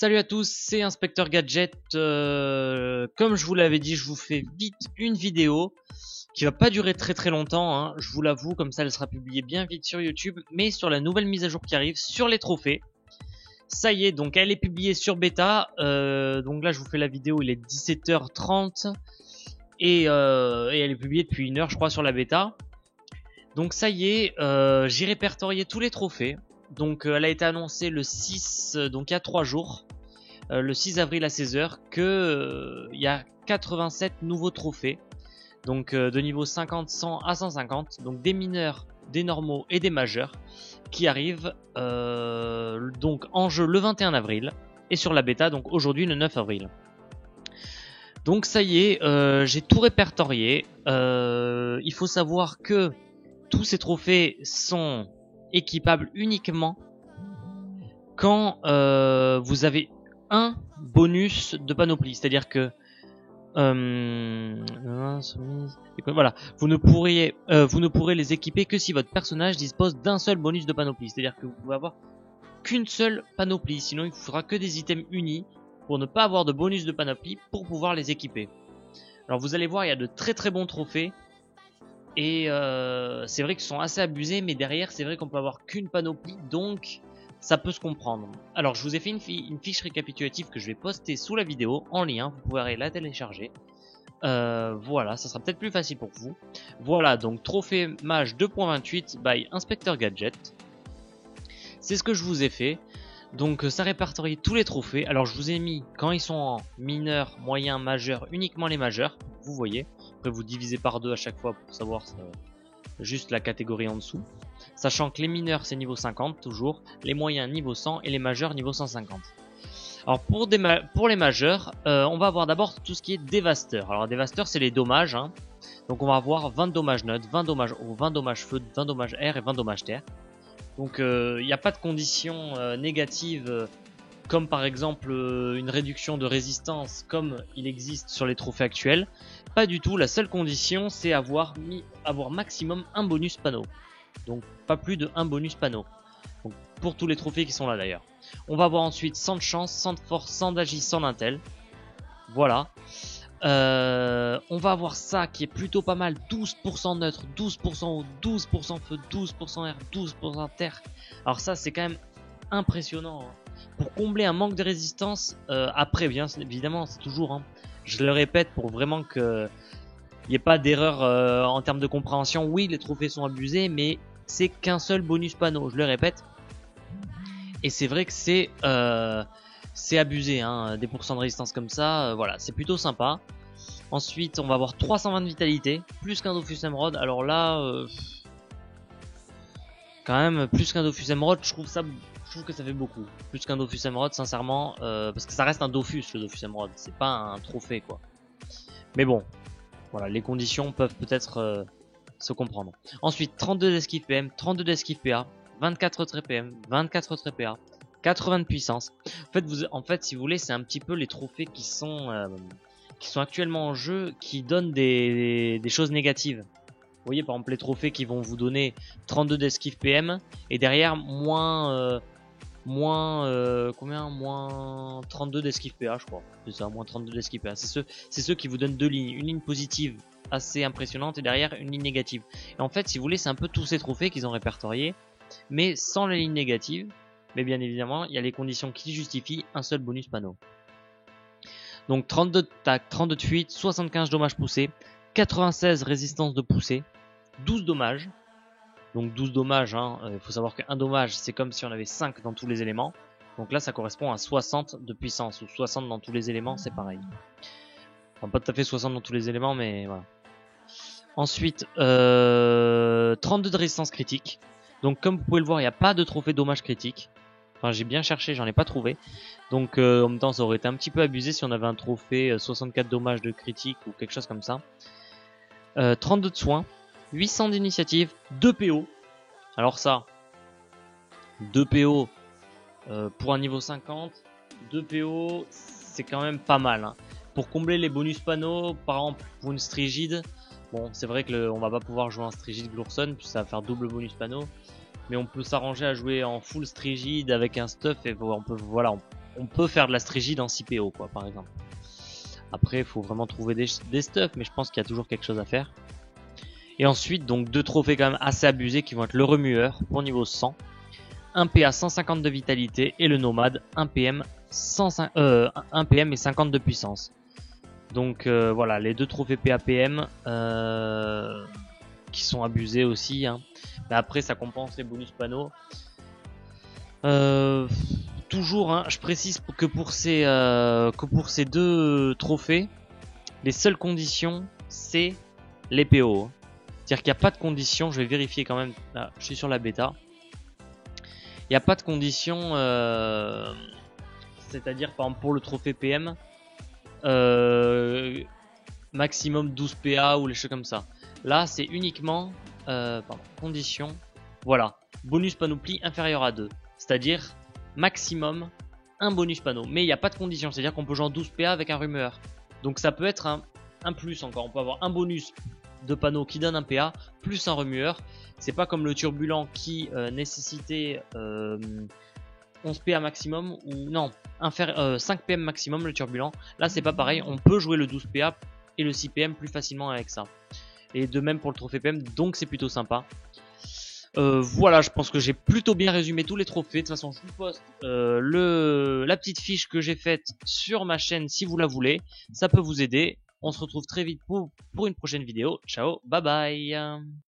Salut à tous, c'est Inspecteur Gadget. Comme je vous l'avais dit, je vous fais vite une vidéo qui va pas durer très longtemps, hein, je vous l'avoue, comme ça elle sera publiée bien vite sur YouTube, mais sur la nouvelle mise à jour qui arrive sur les trophées. Ça y est, donc elle est publiée sur bêta, donc là je vous fais la vidéo, il est 17h30 et elle est publiée depuis 1 heure je crois sur la bêta. Donc ça y est, j'ai répertorié tous les trophées. Donc elle a été annoncée le 6, donc il y a 3 jours, le 6 avril à 16h, que il y a 87 nouveaux trophées. Donc de niveau 50, 100 à 150, donc des mineurs, des normaux et des majeurs, qui arrivent donc en jeu le 21 avril, et sur la bêta donc aujourd'hui le 9 avril. Donc ça y est, j'ai tout répertorié. Il faut savoir que tous ces trophées sont équipables uniquement quand vous avez un bonus de panoplie, c'est-à-dire que voilà, vous ne pourrez les équiper que si votre personnage dispose d'un seul bonus de panoplie, c'est-à-dire que vous pouvez avoir qu'une seule panoplie, sinon il vous faudra que des items unis pour ne pas avoir de bonus de panoplie pour pouvoir les équiper. Alors vous allez voir, il y a de très bons trophées. Et c'est vrai qu'ils sont assez abusés, mais derrière c'est vrai qu'on peut avoir qu'une panoplie, donc ça peut se comprendre. Alors je vous ai fait une fiche récapitulative que je vais poster sous la vidéo en lien, vous pouvez la télécharger. Voilà, ça sera peut-être plus facile pour vous. Voilà, donc trophée mage 2.28 by Inspecteur Gadget. C'est ce que je vous ai fait. Donc ça répertorie tous les trophées. Alors je vous ai mis quand ils sont en mineur, moyen, majeur, uniquement les majeurs, vous voyez. Après vous divisez par 2 à chaque fois pour savoir juste la catégorie en dessous. Sachant que les mineurs c'est niveau 50 toujours, les moyens niveau 100 et les majeurs niveau 150. Alors pour les majeurs, on va avoir d'abord tout ce qui est dévasteur. Alors dévasteur c'est les dommages, hein. Donc on va avoir 20 dommages neutres, 20 dommages eau, 20 dommages feu, 20 dommages air et 20 dommages terre. Donc il n'y a pas de conditions négatives comme par exemple une réduction de résistance comme il existe sur les trophées actuels. Pas du tout, la seule condition c'est avoir maximum un bonus panneau. Donc pas plus de un bonus panneau. Donc, pour tous les trophées qui sont là d'ailleurs. On va avoir ensuite 100 de chance, 100 de force, 100 d'agis, 100 d'intel. Voilà. On va avoir ça qui est plutôt pas mal, 12% neutre, 12% eau, 12% feu, 12% air, 12% terre. Alors ça c'est quand même impressionnant, hein. Pour combler un manque de résistance, après bien évidemment c'est toujours, hein, je le répète pour vraiment que il n'y ait pas d'erreur en termes de compréhension. Oui, les trophées sont abusés, mais c'est qu'un seul bonus panneau, je le répète. Et c'est vrai que c'est abusé, hein, des pourcents de résistance comme ça, voilà, c'est plutôt sympa. Ensuite, on va avoir 320 de vitalité, plus qu'un Dofus Emerald. Alors là, quand même, plus qu'un Dofus Emerald, je trouve que ça fait beaucoup. Plus qu'un Dofus Emerald, sincèrement, parce que ça reste un Dofus, le Dofus Emerald, c'est pas un trophée, quoi. Mais bon, voilà, les conditions peuvent peut-être se comprendre. Ensuite, 32 d'esquive PM, 32 d'esquive PA, 24 retrait PM, 24 retrait PA, 80 de puissance. En fait, si vous voulez, c'est un petit peu les trophées qui sont actuellement en jeu, qui donnent des choses négatives. Vous voyez, par exemple, les trophées qui vont vous donner 32 d'esquive PM, et derrière, moins 32 d'esquive PA, je crois. C'est ça, moins 32 d'esquive PA. C'est ceux qui vous donnent 2 lignes. Une ligne positive assez impressionnante et derrière une ligne négative. Et en fait, si vous voulez, c'est un peu tous ces trophées qu'ils ont répertoriés, mais sans les lignes négatives. Mais bien évidemment, il y a les conditions qui justifient un seul bonus panneau. Donc 32 de tac, 32 de fuite, 75 dommages poussés, 96 résistance de poussée, 12 dommages. Donc 12 dommages, hein, faut savoir qu'un dommage c'est comme si on avait 5 dans tous les éléments. Donc là ça correspond à 60 de puissance, ou 60 dans tous les éléments, c'est pareil. Enfin pas tout à fait 60 dans tous les éléments, mais voilà. Ensuite 32 de résistance critique. Donc comme vous pouvez le voir, il n'y a pas de trophée dommage critique. Enfin j'ai bien cherché, j'en ai pas trouvé. Donc en même temps ça aurait été un petit peu abusé si on avait un trophée 64 dommages de critique ou quelque chose comme ça. 32 de soins, 800 d'initiative, 2 PO. Alors ça, 2 PO pour un niveau 50, 2 PO c'est quand même pas mal, hein. Pour combler les bonus panneaux, par exemple pour une Strigide, bon c'est vrai que on va pas pouvoir jouer en Strigide Glourson puisque ça va faire double bonus panneau. Mais on peut s'arranger à jouer en full Strigide avec un stuff et on on peut faire de la strégie dans 6 PO quoi par exemple. Après il faut vraiment trouver des stuffs, mais je pense qu'il y a toujours quelque chose à faire. Et ensuite donc 2 trophées quand même assez abusés qui vont être le remueur pour niveau 100, 1 PA 150 de vitalité et le nomade 1 PM, 1 PM et 50 de puissance. Donc voilà les 2 trophées PAPM qui sont abusés aussi hein. Mais après ça compense les bonus panneaux. Toujours hein, je précise que pour ces 2 trophées, les seules conditions c'est les PO. C'est-à-dire qu'il n'y a pas de conditions, je vais vérifier quand même, là, je suis sur la bêta. Il n'y a pas de conditions, c'est-à-dire par exemple pour le trophée PM, maximum 12 PA ou les choses comme ça. Là c'est uniquement, conditions, voilà, bonus panoplie inférieur à 2. C'est-à-dire maximum un bonus panneau. Mais il n'y a pas de condition, c'est-à-dire qu'on peut jouer en 12 PA avec un rumeur. Donc ça peut être un plus encore, on peut avoir un bonus de panneau qui donne un PA plus un remueur. C'est pas comme le turbulent qui nécessitait 11 PA maximum ou non 5 PM maximum le turbulent. Là c'est pas pareil, on peut jouer le 12 PA et le 6 PM plus facilement avec ça. Et de même pour le trophée PM, donc c'est plutôt sympa. Voilà, je pense que j'ai plutôt bien résumé tous les trophées. De toute façon je vous poste la petite fiche que j'ai faite sur ma chaîne si vous la voulez. Ça peut vous aider. On se retrouve très vite pour une prochaine vidéo. Ciao, bye bye.